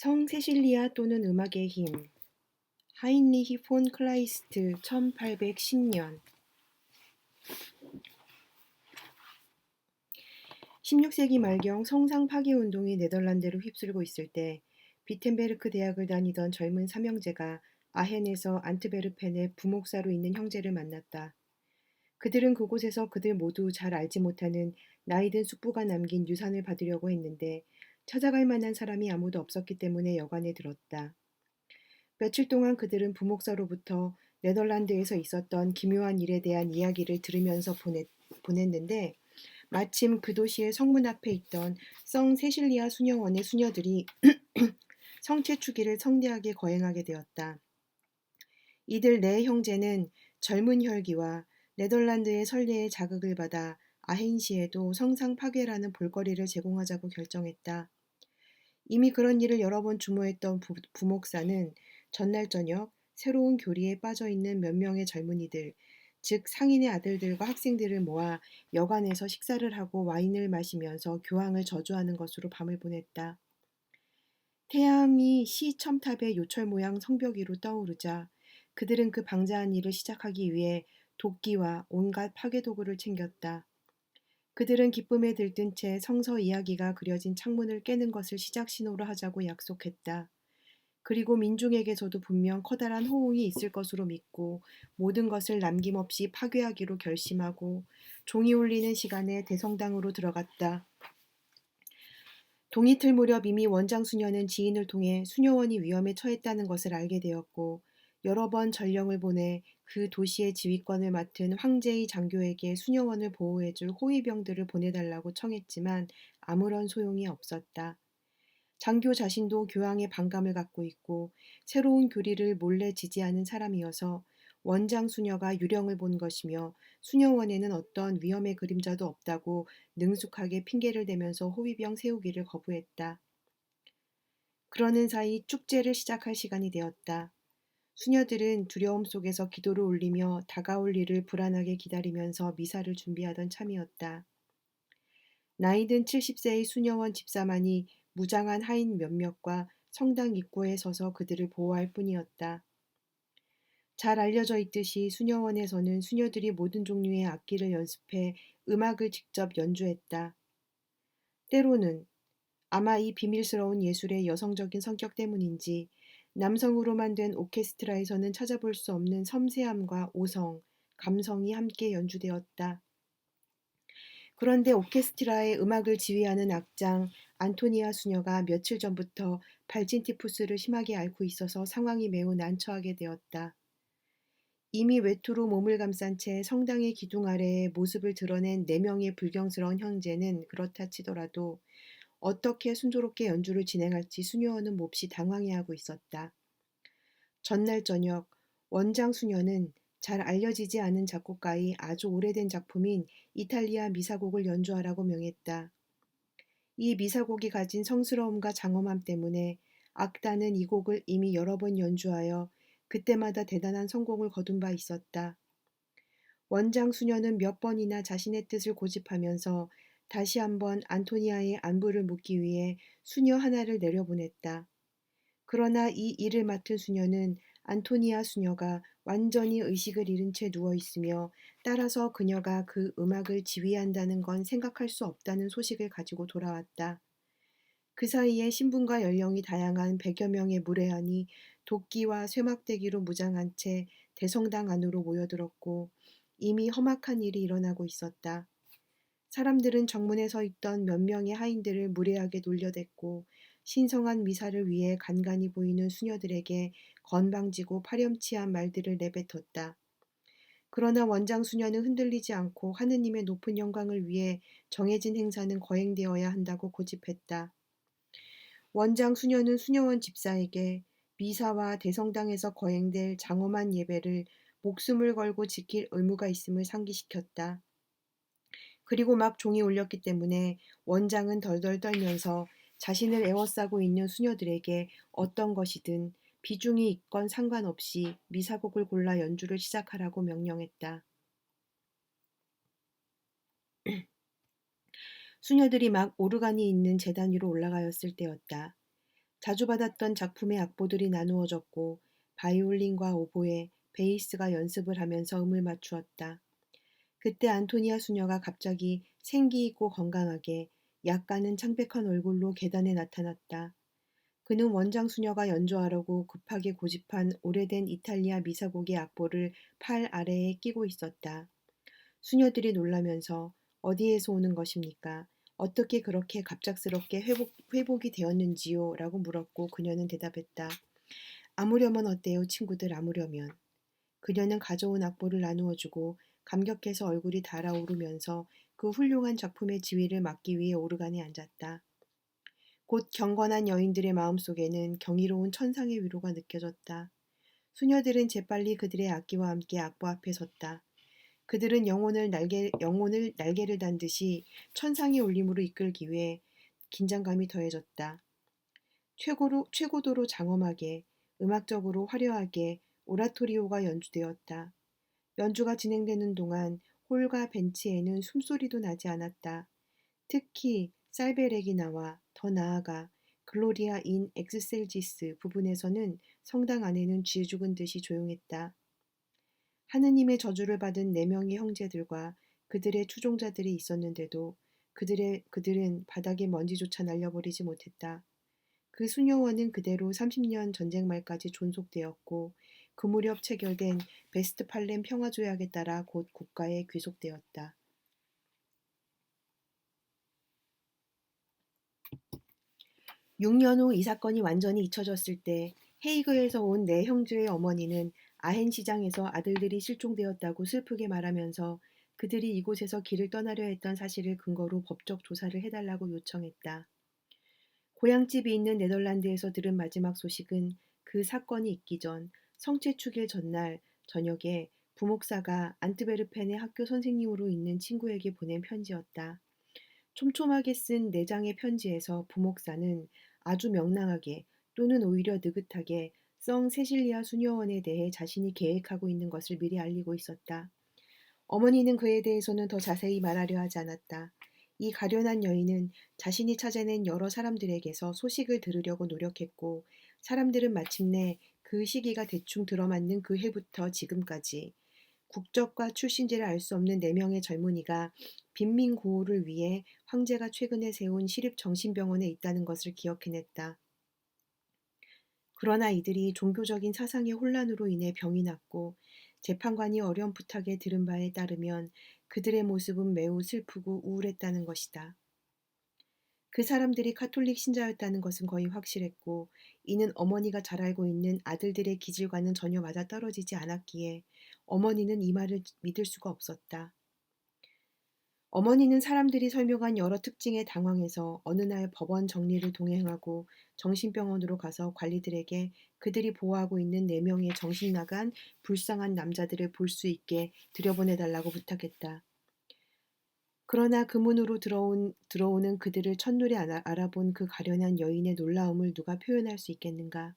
성 세실리아 또는 음악의 힘 하인리히 폰 클라이스트 1810년 16세기 말경 성상 파괴 운동이 네덜란드를 휩쓸고 있을 때 비텐베르크 대학을 다니던 젊은 삼형제가 아헨에서 안트베르펜의 부목사로 있는 형제를 만났다. 그들은 그곳에서 그들 모두 잘 알지 못하는 나이든 숙부가 남긴 유산을 받으려고 했는데 찾아갈 만한 사람이 아무도 없었기 때문에 여관에 들었다. 며칠 동안 그들은 부목사로부터 네덜란드에서 있었던 기묘한 일에 대한 이야기를 들으면서 보냈는데 마침 그 도시의 성문 앞에 있던 성 세실리아 수녀원의 수녀들이 성체 추기를 성대하게 거행하게 되었다. 이들 네 형제는 젊은 혈기와 네덜란드의 선례에 자극을 받아 아헨시에도 성상 파괴라는 볼거리를 제공하자고 결정했다. 이미 그런 일을 여러 번 주모했던 부목사는 전날 저녁 새로운 교리에 빠져있는 몇 명의 젊은이들, 즉 상인의 아들들과 학생들을 모아 여관에서 식사를 하고 와인을 마시면서 교황을 저주하는 것으로 밤을 보냈다. 태양이 시 첨탑의 요철 모양 성벽 위로 떠오르자 그들은 그 방자한 일을 시작하기 위해 도끼와 온갖 파괴 도구를 챙겼다. 그들은 기쁨에 들뜬 채 성서 이야기가 그려진 창문을 깨는 것을 시작 신호로 하자고 약속했다. 그리고 민중에게서도 분명 커다란 호응이 있을 것으로 믿고 모든 것을 남김없이 파괴하기로 결심하고 종이 울리는 시간에 대성당으로 들어갔다. 동이틀 무렵 이미 원장 수녀는 지인을 통해 수녀원이 위험에 처했다는 것을 알게 되었고 여러 번 전령을 보내 그 도시의 지휘권을 맡은 황제의 장교에게 수녀원을 보호해줄 호위병들을 보내달라고 청했지만 아무런 소용이 없었다. 장교 자신도 교황의 반감을 갖고 있고 새로운 교리를 몰래 지지하는 사람이어서 원장 수녀가 유령을 본 것이며 수녀원에는 어떤 위험의 그림자도 없다고 능숙하게 핑계를 대면서 호위병 세우기를 거부했다. 그러는 사이 축제를 시작할 시간이 되었다. 수녀들은 두려움 속에서 기도를 올리며 다가올 일을 불안하게 기다리면서 미사를 준비하던 참이었다. 나이든 70세의 수녀원 집사만이 무장한 하인 몇몇과 성당 입구에 서서 그들을 보호할 뿐이었다. 잘 알려져 있듯이 수녀원에서는 수녀들이 모든 종류의 악기를 연습해 음악을 직접 연주했다. 때로는 아마 이 비밀스러운 예술의 여성적인 성격 때문인지 남성으로만 된 오케스트라에서는 찾아볼 수 없는 섬세함과 오성, 감성이 함께 연주되었다. 그런데 오케스트라의 음악을 지휘하는 악장 안토니아 수녀가 며칠 전부터 발진티푸스를 심하게 앓고 있어서 상황이 매우 난처하게 되었다. 이미 외투로 몸을 감싼 채 성당의 기둥 아래에 모습을 드러낸 네 명의 불경스러운 형제는 그렇다 치더라도 어떻게 순조롭게 연주를 진행할지 수녀원은 몹시 당황해하고 있었다. 전날 저녁 원장 수녀는 잘 알려지지 않은 작곡가의 아주 오래된 작품인 이탈리아 미사곡을 연주하라고 명했다. 이 미사곡이 가진 성스러움과 장엄함 때문에 악단은 이 곡을 이미 여러 번 연주하여 그때마다 대단한 성공을 거둔 바 있었다. 원장 수녀는 몇 번이나 자신의 뜻을 고집하면서 다시 한번 안토니아의 안부를 묻기 위해 수녀 하나를 내려보냈다. 그러나 이 일을 맡은 수녀는 안토니아 수녀가 완전히 의식을 잃은 채 누워 있으며 따라서 그녀가 그 음악을 지휘한다는 건 생각할 수 없다는 소식을 가지고 돌아왔다. 그 사이에 신분과 연령이 다양한 100여 명의 무례한이 도끼와 쇠막대기로 무장한 채 대성당 안으로 모여들었고 이미 험악한 일이 일어나고 있었다. 사람들은 정문에 서 있던 몇 명의 하인들을 무례하게 놀려댔고 신성한 미사를 위해 간간히 보이는 수녀들에게 건방지고 파렴치한 말들을 내뱉었다. 그러나 원장 수녀는 흔들리지 않고 하느님의 높은 영광을 위해 정해진 행사는 거행되어야 한다고 고집했다. 원장 수녀는 수녀원 집사에게 미사와 대성당에서 거행될 장엄한 예배를 목숨을 걸고 지킬 의무가 있음을 상기시켰다. 그리고 막 종이 울렸기 때문에 원장은 덜덜 떨면서 자신을 에워싸고 있는 수녀들에게 어떤 것이든 비중이 있건 상관없이 미사곡을 골라 연주를 시작하라고 명령했다. 수녀들이 막 오르간이 있는 제단 위로 올라가였을 때였다. 자주 받았던 작품의 악보들이 나누어졌고 바이올린과 오보에, 베이스가 연습을 하면서 음을 맞추었다. 그때 안토니아 수녀가 갑자기 생기 있고 건강하게 약간은 창백한 얼굴로 계단에 나타났다. 그는 원장 수녀가 연주하려고 급하게 고집한 오래된 이탈리아 미사곡의 악보를 팔 아래에 끼고 있었다. 수녀들이 놀라면서 어디에서 오는 것입니까? 어떻게 그렇게 갑작스럽게 회복이 되었는지요? 라고 물었고 그녀는 대답했다. 아무려면 어때요, 친구들, 아무려면. 그녀는 가져온 악보를 나누어주고 감격해서 얼굴이 달아오르면서 그 훌륭한 작품의 지휘를 맡기 위해 오르간에 앉았다. 곧 경건한 여인들의 마음속에는 경이로운 천상의 위로가 느껴졌다. 수녀들은 재빨리 그들의 악기와 함께 악보 앞에 섰다. 그들은 영혼을 날개를 단 듯이 천상의 울림으로 이끌기 위해 긴장감이 더해졌다. 최고도로 장엄하게, 음악적으로 화려하게 오라토리오가 연주되었다. 연주가 진행되는 동안 홀과 벤치에는 숨소리도 나지 않았다. 특히 살베레기나와 더 나아가 글로리아 인 엑스셀지스 부분에서는 성당 안에는 쥐 죽은 듯이 조용했다. 하느님의 저주를 받은 네 명의 형제들과 그들의 추종자들이 있었는데도 그들은 바닥에 먼지조차 날려버리지 못했다. 그 수녀원은 그대로 30년 전쟁 말까지 존속되었고 그 무렵 체결된 베스트팔렘 평화조약에 따라 곧 국가에 귀속되었다. 6년 후 이 사건이 완전히 잊혀졌을 때 헤이그에서 온 네 형제의 어머니는 아헨 시장에서 아들들이 실종되었다고 슬프게 말하면서 그들이 이곳에서 길을 떠나려 했던 사실을 근거로 법적 조사를 해달라고 요청했다. 고향집이 있는 네덜란드에서 들은 마지막 소식은 그 사건이 있기 전 성체 축일 전날 저녁에 부목사가 안트베르펜의 학교 선생님으로 있는 친구에게 보낸 편지였다. 촘촘하게 쓴 네 장의 편지에서 부목사는 아주 명랑하게 또는 오히려 느긋하게 성 세실리아 수녀원에 대해 자신이 계획하고 있는 것을 미리 알리고 있었다. 어머니는 그에 대해서는 더 자세히 말하려 하지 않았다. 이 가련한 여인은 자신이 찾아낸 여러 사람들에게서 소식을 들으려고 노력했고 사람들은 마침내 그 시기가 대충 들어맞는 그 해부터 지금까지 국적과 출신지를 알 수 없는 네 명의 젊은이가 빈민고호를 위해 황제가 최근에 세운 시립정신병원에 있다는 것을 기억해냈다. 그러나 이들이 종교적인 사상의 혼란으로 인해 병이 났고 재판관이 어렴풋하게 들은 바에 따르면 그들의 모습은 매우 슬프고 우울했다는 것이다. 그 사람들이 카톨릭 신자였다는 것은 거의 확실했고 이는 어머니가 잘 알고 있는 아들들의 기질과는 전혀 맞아떨어지지 않았기에 어머니는 이 말을 믿을 수가 없었다. 어머니는 사람들이 설명한 여러 특징에 당황해서 어느 날 법원 정리를 동행하고 정신병원으로 가서 관리들에게 그들이 보호하고 있는 네 명의 정신 나간 불쌍한 남자들을 볼 수 있게 들여보내달라고 부탁했다. 그러나 그 문으로 들어오는 그들을 첫눈에 알아본 그 가련한 여인의 놀라움을 누가 표현할 수 있겠는가.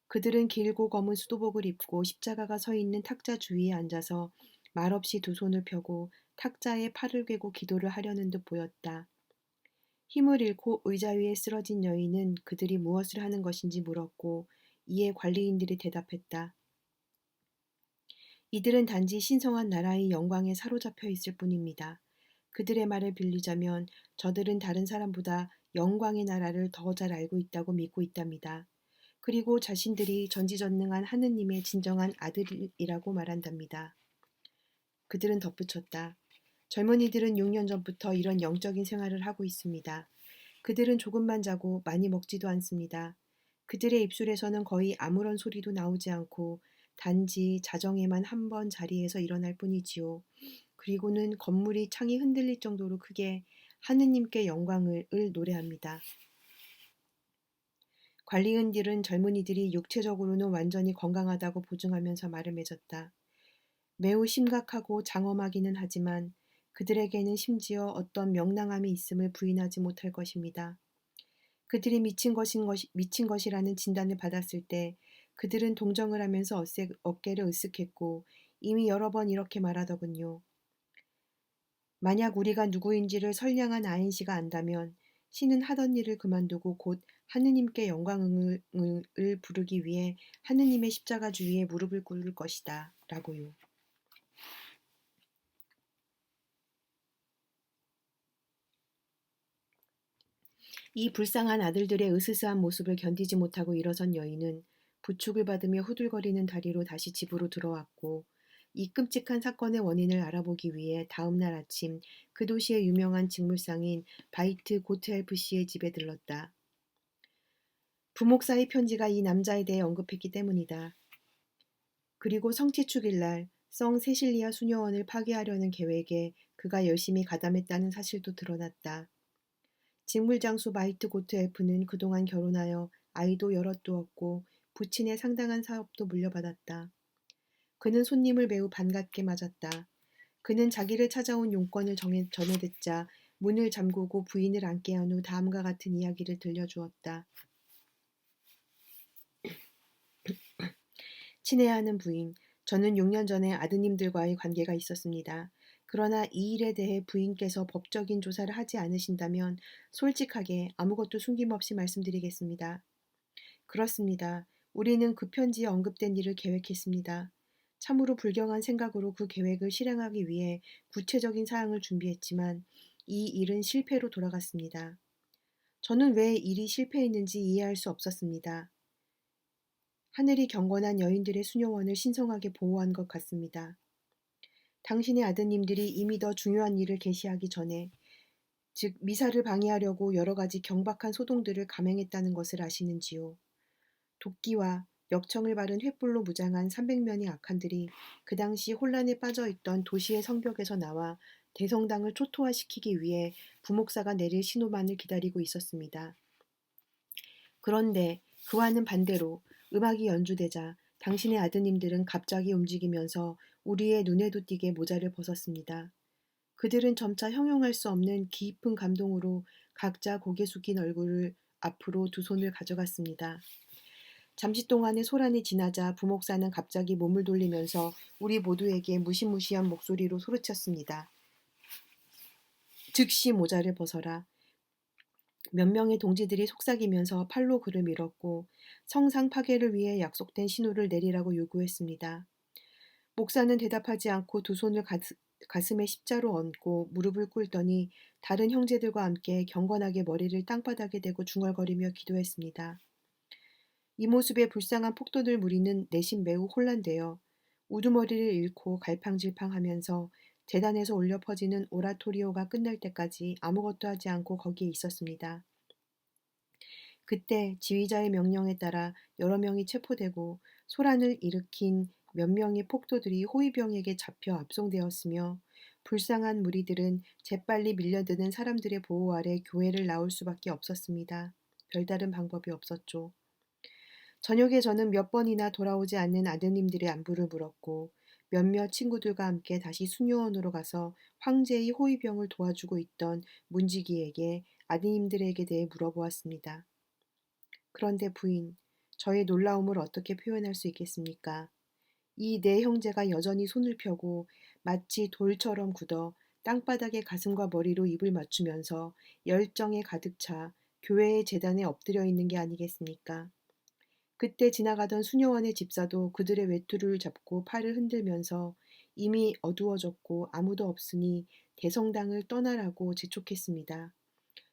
그들은 길고 검은 수도복을 입고 십자가가 서 있는 탁자 주위에 앉아서 말없이 두 손을 펴고 탁자에 팔을 괴고 기도를 하려는 듯 보였다. 힘을 잃고 의자 위에 쓰러진 여인은 그들이 무엇을 하는 것인지 물었고 이에 관리인들이 대답했다. 이들은 단지 신성한 나라의 영광에 사로잡혀 있을 뿐입니다. 그들의 말을 빌리자면 저들은 다른 사람보다 영광의 나라를 더 잘 알고 있다고 믿고 있답니다. 그리고 자신들이 전지전능한 하느님의 진정한 아들이라고 말한답니다. 그들은 덧붙였다. 젊은이들은 6년 전부터 이런 영적인 생활을 하고 있습니다. 그들은 조금만 자고 많이 먹지도 않습니다. 그들의 입술에서는 거의 아무런 소리도 나오지 않고 단지 자정에만 한 번 자리에서 일어날 뿐이지요. 그리고는 건물이 창이 흔들릴 정도로 크게 하느님께 영광을 노래합니다. 관리인들은 젊은이들이 육체적으로는 완전히 건강하다고 보증하면서 말을 맺었다. 매우 심각하고 장엄하기는 하지만 그들에게는 심지어 어떤 명랑함이 있음을 부인하지 못할 것입니다. 그들이 미친 것이라는 진단을 받았을 때 그들은 동정을 하면서 어깨를 으쓱했고 이미 여러 번 이렇게 말하더군요. 만약 우리가 누구인지를 선량한 아인 씨가 안다면 신은 하던 일을 그만두고 곧 하느님께 영광을 부르기 위해 하느님의 십자가 주위에 무릎을 꿇을 것이다. 라고요. 이 불쌍한 아들들의 으스스한 모습을 견디지 못하고 일어선 여인은 부축을 받으며 후들거리는 다리로 다시 집으로 들어왔고, 이 끔찍한 사건의 원인을 알아보기 위해 다음 날 아침 그 도시의 유명한 직물상인 바이트 고트헬프 씨의 집에 들렀다. 부목사의 편지가 이 남자에 대해 언급했기 때문이다. 그리고 성취축일 날 성 세실리아 수녀원을 파괴하려는 계획에 그가 열심히 가담했다는 사실도 드러났다. 직물장수 마이트 고트엘프는 그동안 결혼하여 아이도 여럿 두었고 부친의 상당한 사업도 물려받았다. 그는 손님을 매우 반갑게 맞았다. 그는 자기를 찾아온 용건을 전해 듣자 문을 잠그고 부인을 앉게 한 후 다음과 같은 이야기를 들려주었다. 친애하는 부인, 저는 6년 전에 아드님들과의 관계가 있었습니다. 그러나 이 일에 대해 부인께서 법적인 조사를 하지 않으신다면 솔직하게 아무것도 숨김없이 말씀드리겠습니다. 그렇습니다. 우리는 그 편지에 언급된 일을 계획했습니다. 참으로 불경한 생각으로 그 계획을 실행하기 위해 구체적인 사항을 준비했지만 이 일은 실패로 돌아갔습니다. 저는 왜 일이 실패했는지 이해할 수 없었습니다. 하늘이 경건한 여인들의 수녀원을 신성하게 보호한 것 같습니다. 당신의 아드님들이 이미 더 중요한 일을 개시하기 전에, 즉 미사를 방해하려고 여러 가지 경박한 소동들을 감행했다는 것을 아시는지요? 도끼와 역청을 바른 횃불로 무장한 300명의 악한들이 그 당시 혼란에 빠져 있던 도시의 성벽에서 나와 대성당을 초토화시키기 위해 부목사가 내릴 신호만을 기다리고 있었습니다. 그런데 그와는 반대로 음악이 연주되자 당신의 아드님들은 갑자기 움직이면서 우리의 눈에도 띄게 모자를 벗었습니다. 그들은 점차 형용할 수 없는 깊은 감동으로 각자 고개 숙인 얼굴을 앞으로 두 손을 가져갔습니다. 잠시 동안의 소란이 지나자 부목사는 갑자기 몸을 돌리면서 우리 모두에게 무시무시한 목소리로 소리쳤습니다. 즉시 모자를 벗어라. 몇 명의 동지들이 속삭이면서 팔로 그를 밀었고 성상 파괴를 위해 약속된 신호를 내리라고 요구했습니다. 목사는 대답하지 않고 두 손을 가슴에 십자로 얹고 무릎을 꿇더니 다른 형제들과 함께 경건하게 머리를 땅바닥에 대고 중얼거리며 기도했습니다. 이 모습에 불쌍한 폭도들 무리는 내심 매우 혼란되어 우두머리를 잃고 갈팡질팡하면서 재단에서 울려 퍼지는 오라토리오가 끝날 때까지 아무것도 하지 않고 거기에 있었습니다. 그때 지휘자의 명령에 따라 여러 명이 체포되고 소란을 일으킨 몇 명의 폭도들이 호위병에게 잡혀 압송되었으며 불쌍한 무리들은 재빨리 밀려드는 사람들의 보호 아래 교회를 나올 수밖에 없었습니다. 별다른 방법이 없었죠. 저녁에 저는 몇 번이나 돌아오지 않는 아드님들의 안부를 물었고 몇몇 친구들과 함께 다시 수녀원으로 가서 황제의 호위병을 도와주고 있던 문지기에게 아드님들에게 대해 물어보았습니다. 그런데 부인, 저의 놀라움을 어떻게 표현할 수 있겠습니까? 이 네 형제가 여전히 손을 펴고 마치 돌처럼 굳어 땅바닥에 가슴과 머리로 입을 맞추면서 열정에 가득 차 교회의 제단에 엎드려 있는 게 아니겠습니까? 그때 지나가던 수녀원의 집사도 그들의 외투를 잡고 팔을 흔들면서 이미 어두워졌고 아무도 없으니 대성당을 떠나라고 재촉했습니다.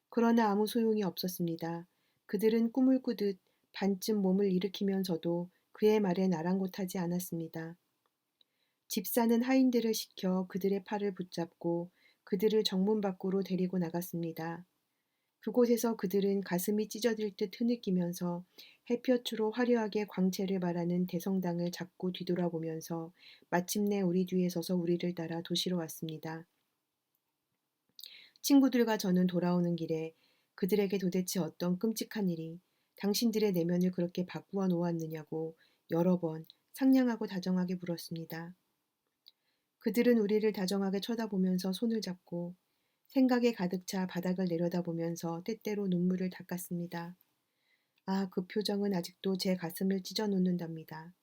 그러나 아무 소용이 없었습니다. 그들은 꿈을 꾸듯 반쯤 몸을 일으키면서도 그의 말엔 아랑곳하지 않았습니다. 집사는 하인들을 시켜 그들의 팔을 붙잡고 그들을 정문 밖으로 데리고 나갔습니다. 그곳에서 그들은 가슴이 찢어질 듯 흐느끼면서 햇볕으로 화려하게 광채를 발하는 대성당을 자꾸 뒤돌아보면서 마침내 우리 뒤에 서서 우리를 따라 도시로 왔습니다. 친구들과 저는 돌아오는 길에 그들에게 도대체 어떤 끔찍한 일이 당신들의 내면을 그렇게 바꾸어 놓았느냐고 여러 번 상냥하고 다정하게 물었습니다. 그들은 우리를 다정하게 쳐다보면서 손을 잡고 생각에 가득 차 바닥을 내려다보면서 때때로 눈물을 닦았습니다. 아, 그 표정은 아직도 제 가슴을 찢어 놓는답니다.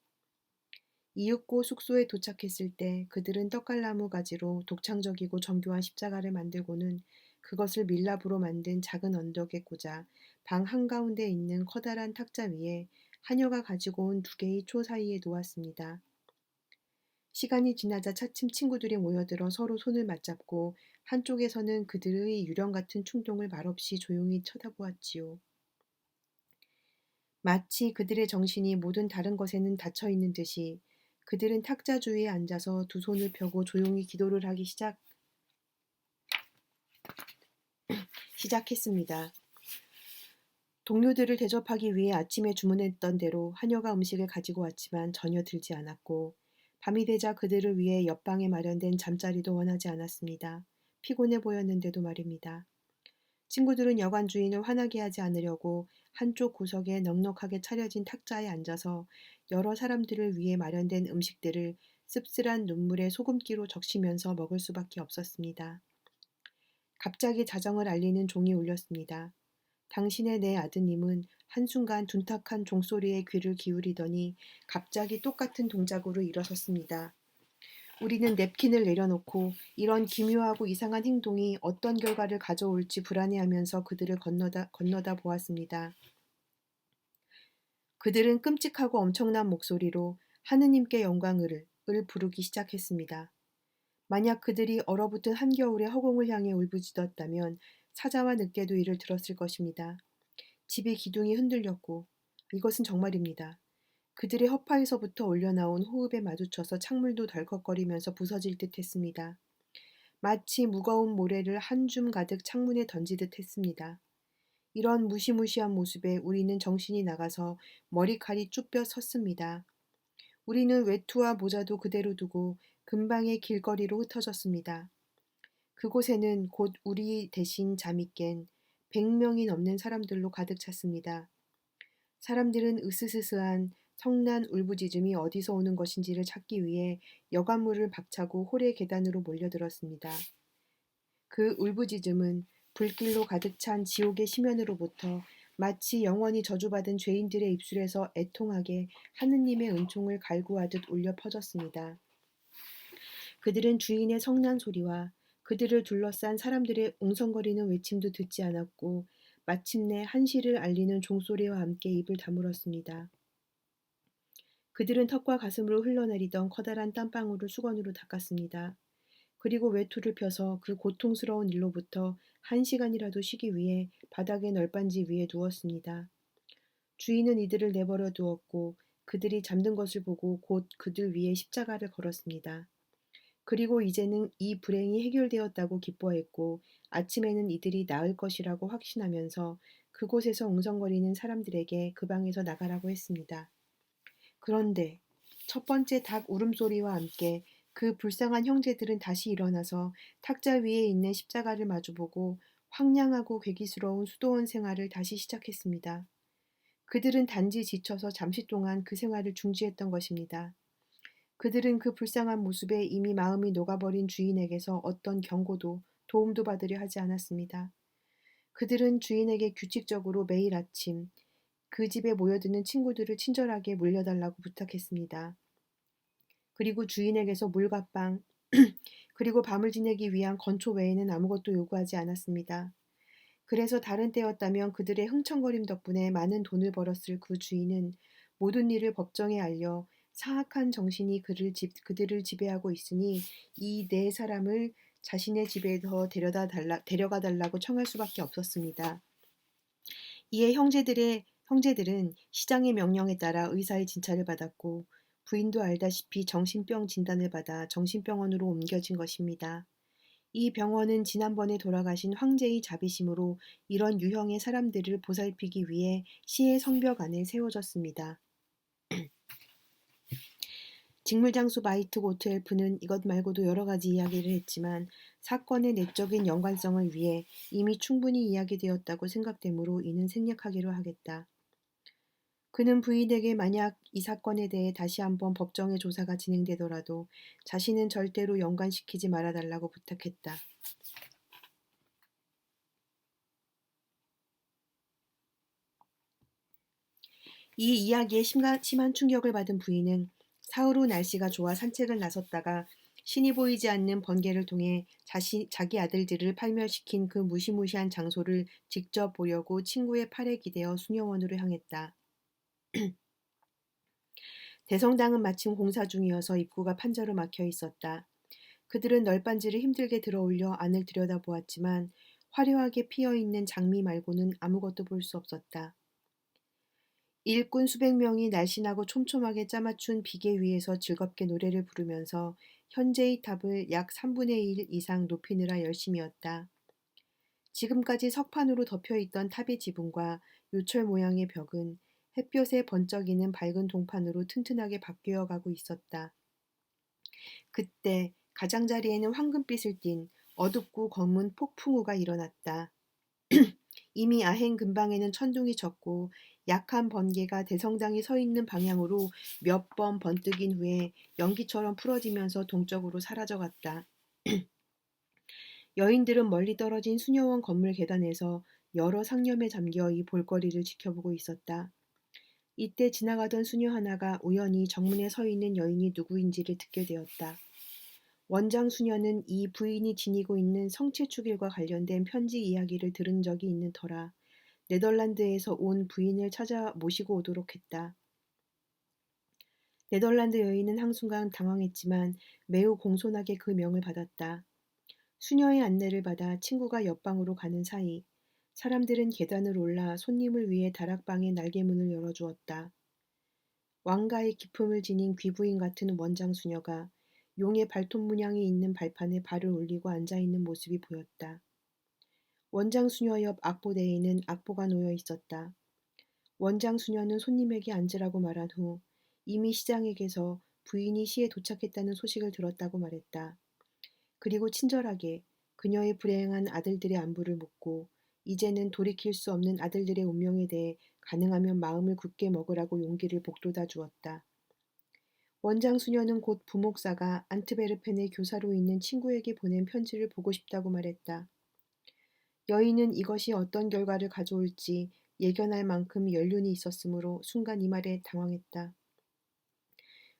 이윽고 숙소에 도착했을 때 그들은 떡갈나무 가지로 독창적이고 정교한 십자가를 만들고는 그것을 밀랍으로 만든 작은 언덕에 꽂아 방 한가운데 있는 커다란 탁자 위에 하녀가 가지고 온 2개의 초 사이에 놓았습니다. 시간이 지나자 차츰 친구들이 모여들어 서로 손을 맞잡고 한쪽에서는 그들의 유령 같은 충동을 말없이 조용히 쳐다보았지요. 마치 그들의 정신이 모든 다른 것에는 닫혀 있는 듯이 그들은 탁자 주위에 앉아서 두 손을 펴고 조용히 기도를 하기 시작했습니다. 동료들을 대접하기 위해 아침에 주문했던 대로 하녀가 음식을 가지고 왔지만 전혀 들지 않았고 밤이 되자 그들을 위해 옆방에 마련된 잠자리도 원하지 않았습니다. 피곤해 보였는데도 말입니다. 친구들은 여관 주인을 화나게 하지 않으려고 한쪽 구석에 넉넉하게 차려진 탁자에 앉아서 여러 사람들을 위해 마련된 음식들을 씁쓸한 눈물에 소금기로 적시면서 먹을 수밖에 없었습니다. 갑자기 자정을 알리는 종이 울렸습니다. 당신의 내 아드님은 한순간 둔탁한 종소리에 귀를 기울이더니 갑자기 똑같은 동작으로 일어섰습니다. 우리는 냅킨을 내려놓고 이런 기묘하고 이상한 행동이 어떤 결과를 가져올지 불안해하면서 그들을 건너다 보았습니다. 그들은 끔찍하고 엄청난 목소리로 하느님께 영광을 부르기 시작했습니다. 만약 그들이 얼어붙은 한겨울의 허공을 향해 울부짖었다면 사자와 늑대도 이를 들었을 것입니다. 집의 기둥이 흔들렸고 이것은 정말입니다. 그들의 허파에서부터 올려나온 호흡에 마주쳐서 창문도 덜컥거리면서 부서질 듯 했습니다. 마치 무거운 모래를 한 줌 가득 창문에 던지듯 했습니다. 이런 무시무시한 모습에 우리는 정신이 나가서 머리칼이 쭈뼛 섰습니다. 우리는 외투와 모자도 그대로 두고 근방의 길거리로 흩어졌습니다. 그곳에는 곧 우리 대신 잠이 깬 100명이 넘는 사람들로 가득 찼습니다. 사람들은 으스스스한 성난 울부짖음이 어디서 오는 것인지를 찾기 위해 여관문을 박차고 홀의 계단으로 몰려들었습니다. 그 울부짖음은 불길로 가득 찬 지옥의 심연으로부터 마치 영원히 저주받은 죄인들의 입술에서 애통하게 하느님의 은총을 갈구하듯 울려 퍼졌습니다. 그들은 주인의 성난 소리와 그들을 둘러싼 사람들의 웅성거리는 외침도 듣지 않았고 마침내 한시를 알리는 종소리와 함께 입을 다물었습니다. 그들은 턱과 가슴으로 흘러내리던 커다란 땀방울을 수건으로 닦았습니다. 그리고 외투를 펴서 그 고통스러운 일로부터 1시간이라도 쉬기 위해 바닥의 널빤지 위에 누웠습니다. 주인은 이들을 내버려 두었고 그들이 잠든 것을 보고 곧 그들 위에 십자가를 걸었습니다. 그리고 이제는 이 불행이 해결되었다고 기뻐했고 아침에는 이들이 나을 것이라고 확신하면서 그곳에서 웅성거리는 사람들에게 그 방에서 나가라고 했습니다. 그런데 첫 번째 닭 울음소리와 함께 그 불쌍한 형제들은 다시 일어나서 탁자 위에 있는 십자가를 마주보고 황량하고 괴기스러운 수도원 생활을 다시 시작했습니다. 그들은 단지 지쳐서 잠시 동안 그 생활을 중지했던 것입니다. 그들은 그 불쌍한 모습에 이미 마음이 녹아버린 주인에게서 어떤 경고도 도움도 받으려 하지 않았습니다. 그들은 주인에게 규칙적으로 매일 아침 그 집에 모여드는 친구들을 친절하게 물려달라고 부탁했습니다. 그리고 주인에게서 물과 빵, 그리고 밤을 지내기 위한 건초 외에는 아무것도 요구하지 않았습니다. 그래서 다른 때였다면 그들의 흥청거림 덕분에 많은 돈을 벌었을 그 주인은 모든 일을 법정에 알려 사악한 정신이 그들을 지배하고 있으니 이 네 사람을 자신의 집에 더 데려가 달라고 청할 수밖에 없었습니다. 이에 형제들은 시장의 명령에 따라 의사의 진찰을 받았고 부인도 알다시피 정신병 진단을 받아 정신병원으로 옮겨진 것입니다. 이 병원은 지난번에 돌아가신 황제의 자비심으로 이런 유형의 사람들을 보살피기 위해 시의 성벽 안에 세워졌습니다. 직물장수 마이트 고트엘프는 이것 말고도 여러 가지 이야기를 했지만 사건의 내적인 연관성을 위해 이미 충분히 이야기되었다고 생각되므로 이는 생략하기로 하겠다. 그는 부인에게 만약 이 사건에 대해 다시 한번 법정의 조사가 진행되더라도 자신은 절대로 연관시키지 말아달라고 부탁했다. 이 이야기에 심한 충격을 받은 부인은 사흘 후 날씨가 좋아 산책을 나섰다가 신이 보이지 않는 번개를 통해 자기 아들들을 파멸시킨 그 무시무시한 장소를 직접 보려고 친구의 팔에 기대어 수녀원으로 향했다. 대성당은 마침 공사 중이어서 입구가 판자로 막혀 있었다. 그들은 널빤지를 힘들게 들어올려 안을 들여다보았지만 화려하게 피어있는 장미 말고는 아무것도 볼 수 없었다. 일꾼 수백 명이 날씬하고 촘촘하게 짜맞춘 비계 위에서 즐겁게 노래를 부르면서 현재의 탑을 약 3분의 1 이상 높이느라 열심이었다. 지금까지 석판으로 덮여있던 탑의 지붕과 요철 모양의 벽은 햇볕에 번쩍이는 밝은 동판으로 튼튼하게 바뀌어 가고 있었다. 그때 가장자리에는 황금빛을 띤 어둡고 검은 폭풍우가 일어났다. 이미 아행 근방에는 천둥이 쳤고 약한 번개가 대성당이 서 있는 방향으로 몇 번 번뜩인 후에 연기처럼 풀어지면서 동쪽으로 사라져갔다. 여인들은 멀리 떨어진 수녀원 건물 계단에서 여러 상념에 잠겨 이 볼거리를 지켜보고 있었다. 이때 지나가던 수녀 하나가 우연히 정문에 서 있는 여인이 누구인지를 듣게 되었다. 원장 수녀는 이 부인이 지니고 있는 성체축일과 관련된 편지 이야기를 들은 적이 있는 터라 네덜란드에서 온 부인을 찾아 모시고 오도록 했다. 네덜란드 여인은 한순간 당황했지만 매우 공손하게 그 명을 받았다. 수녀의 안내를 받아 친구가 옆방으로 가는 사이 사람들은 계단을 올라 손님을 위해 다락방의 날개문을 열어주었다. 왕가의 기품을 지닌 귀부인 같은 원장 수녀가 용의 발톱 문양이 있는 발판에 발을 올리고 앉아있는 모습이 보였다. 원장 수녀 옆 악보대에는 악보가 놓여 있었다. 원장 수녀는 손님에게 앉으라고 말한 후 이미 시장에게서 부인이 시에 도착했다는 소식을 들었다고 말했다. 그리고 친절하게 그녀의 불행한 아들들의 안부를 묻고 이제는 돌이킬 수 없는 아들들의 운명에 대해 가능하면 마음을 굳게 먹으라고 용기를 북돋아 주었다. 원장 수녀는 곧 부목사가 안트베르펜의 교사로 있는 친구에게 보낸 편지를 보고 싶다고 말했다. 여인은 이것이 어떤 결과를 가져올지 예견할 만큼 연륜이 있었으므로 순간 이 말에 당황했다.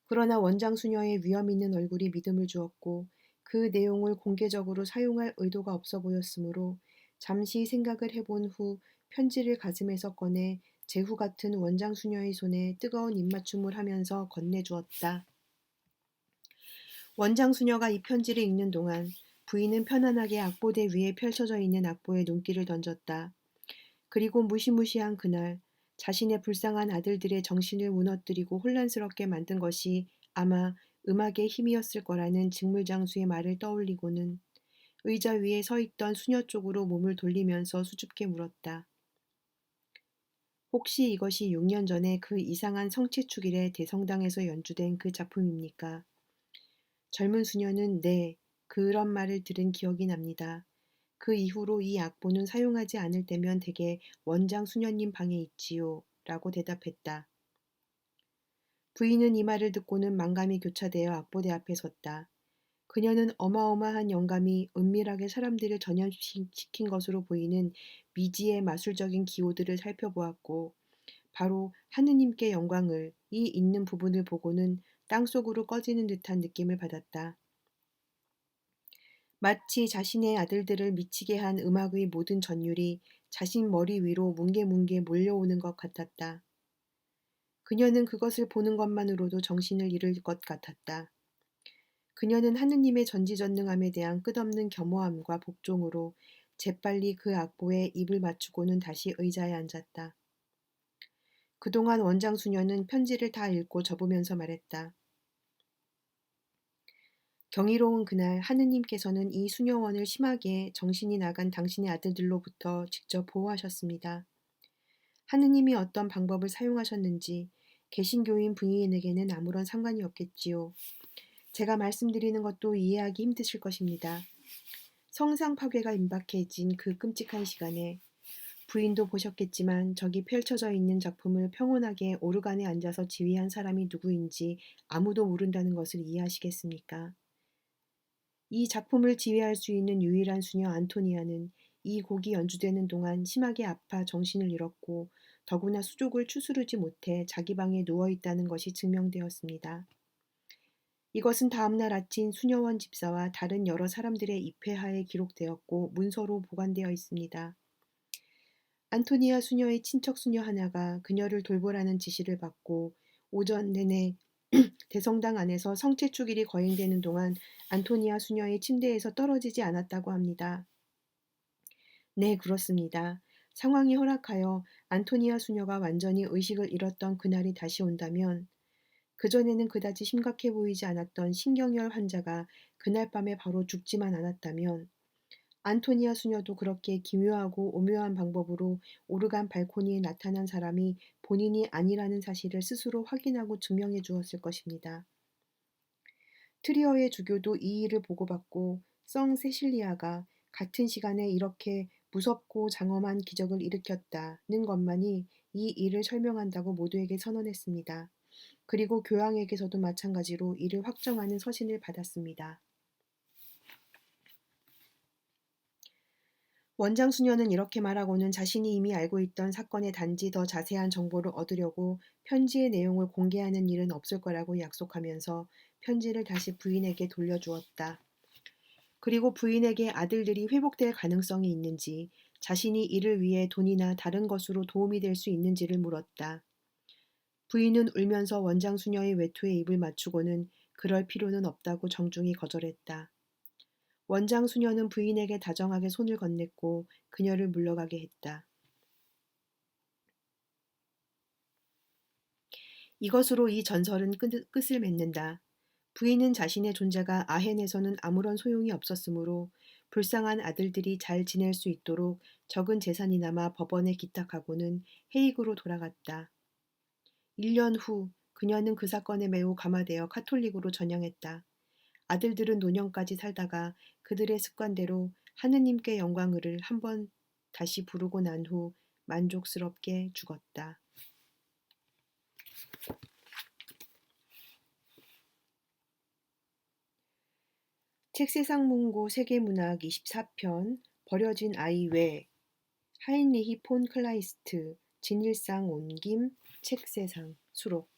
그러나 원장 수녀의 위험 있는 얼굴이 믿음을 주었고 그 내용을 공개적으로 사용할 의도가 없어 보였으므로 잠시 생각을 해본 후 편지를 가슴에서 꺼내 제후 같은 원장 수녀의 손에 뜨거운 입맞춤을 하면서 건네주었다. 원장 수녀가 이 편지를 읽는 동안 부인은 편안하게 악보대 위에 펼쳐져 있는 악보에 눈길을 던졌다. 그리고 무시무시한 그날 자신의 불쌍한 아들들의 정신을 무너뜨리고 혼란스럽게 만든 것이 아마 음악의 힘이었을 거라는 직물장수의 말을 떠올리고는 의자 위에 서 있던 수녀 쪽으로 몸을 돌리면서 수줍게 물었다. 혹시 이것이 6년 전에 그 이상한 성체축일에 대성당에서 연주된 그 작품입니까? 젊은 수녀는 네, 그런 말을 들은 기억이 납니다. 그 이후로 이 악보는 사용하지 않을 때면 대개 원장 수녀님 방에 있지요. 라고 대답했다. 부인은 이 말을 듣고는 만감이 교차되어 악보대 앞에 섰다. 그녀는 어마어마한 영감이 은밀하게 사람들을 전염시킨 것으로 보이는 미지의 마술적인 기호들을 살펴보았고 바로 하느님께 영광을 이 있는 부분을 보고는 땅속으로 꺼지는 듯한 느낌을 받았다. 마치 자신의 아들들을 미치게 한 음악의 모든 전율이 자신 머리 위로 뭉게뭉게 몰려오는 것 같았다. 그녀는 그것을 보는 것만으로도 정신을 잃을 것 같았다. 그녀는 하느님의 전지전능함에 대한 끝없는 겸허함과 복종으로 재빨리 그 악보에 입을 맞추고는 다시 의자에 앉았다. 그동안 원장 수녀는 편지를 다 읽고 접으면서 말했다. 경이로운 그날 하느님께서는 이 수녀원을 심하게 정신이 나간 당신의 아들들로부터 직접 보호하셨습니다. 하느님이 어떤 방법을 사용하셨는지 개신교인 부인에게는 아무런 상관이 없겠지요. 제가 말씀드리는 것도 이해하기 힘드실 것입니다. 성상 파괴가 임박해진 그 끔찍한 시간에 부인도 보셨겠지만 저기 펼쳐져 있는 작품을 평온하게 오르간에 앉아서 지휘한 사람이 누구인지 아무도 모른다는 것을 이해하시겠습니까? 이 작품을 지휘할 수 있는 유일한 수녀 안토니아는 이 곡이 연주되는 동안 심하게 아파 정신을 잃었고 더구나 수족을 추스르지 못해 자기 방에 누워 있다는 것이 증명되었습니다. 이것은 다음날 아침 수녀원 집사와 다른 여러 사람들의 입회하에 기록되었고 문서로 보관되어 있습니다. 안토니아 수녀의 친척 수녀 하나가 그녀를 돌보라는 지시를 받고 오전 내내 대성당 안에서 성체축일이 거행되는 동안 안토니아 수녀의 침대에서 떨어지지 않았다고 합니다. 네, 그렇습니다. 상황이 허락하여 안토니아 수녀가 완전히 의식을 잃었던 그날이 다시 온다면 그전에는 그다지 심각해 보이지 않았던 신경열 환자가 그날 밤에 바로 죽지만 않았다면 안토니아 수녀도 그렇게 기묘하고 오묘한 방법으로 오르간 발코니에 나타난 사람이 본인이 아니라는 사실을 스스로 확인하고 증명해 주었을 것입니다. 트리어의 주교도 이 일을 보고받고 성 세실리아가 같은 시간에 이렇게 무섭고 장엄한 기적을 일으켰다는 것만이 이 일을 설명한다고 모두에게 선언했습니다. 그리고 교황에게서도 마찬가지로 이를 확정하는 서신을 받았습니다. 원장 수녀는 이렇게 말하고는 자신이 이미 알고 있던 사건의 단지 더 자세한 정보를 얻으려고 편지의 내용을 공개하는 일은 없을 거라고 약속하면서 편지를 다시 부인에게 돌려주었다. 그리고 부인에게 아들들이 회복될 가능성이 있는지, 자신이 이를 위해 돈이나 다른 것으로 도움이 될 수 있는지를 물었다. 부인은 울면서 원장 수녀의 외투에 입을 맞추고는 그럴 필요는 없다고 정중히 거절했다. 원장 수녀는 부인에게 다정하게 손을 건넸고 그녀를 물러가게 했다. 이것으로 이 전설은 끝을 맺는다. 부인은 자신의 존재가 아헨에서는 아무런 소용이 없었으므로 불쌍한 아들들이 잘 지낼 수 있도록 적은 재산이 남아 법원에 기탁하고는 헤이그로 돌아갔다. 1년 후 그녀는 그 사건에 매우 감화되어 카톨릭으로 전향했다. 아들들은 노년까지 살다가 그들의 습관대로 하느님께 영광을 한번 다시 부르고 난 후 만족스럽게 죽었다. 책세상문고 세계문학 24편 버려진 아이 외 하인리히 폰 클라이스트 진일상 옮김 책세상 수록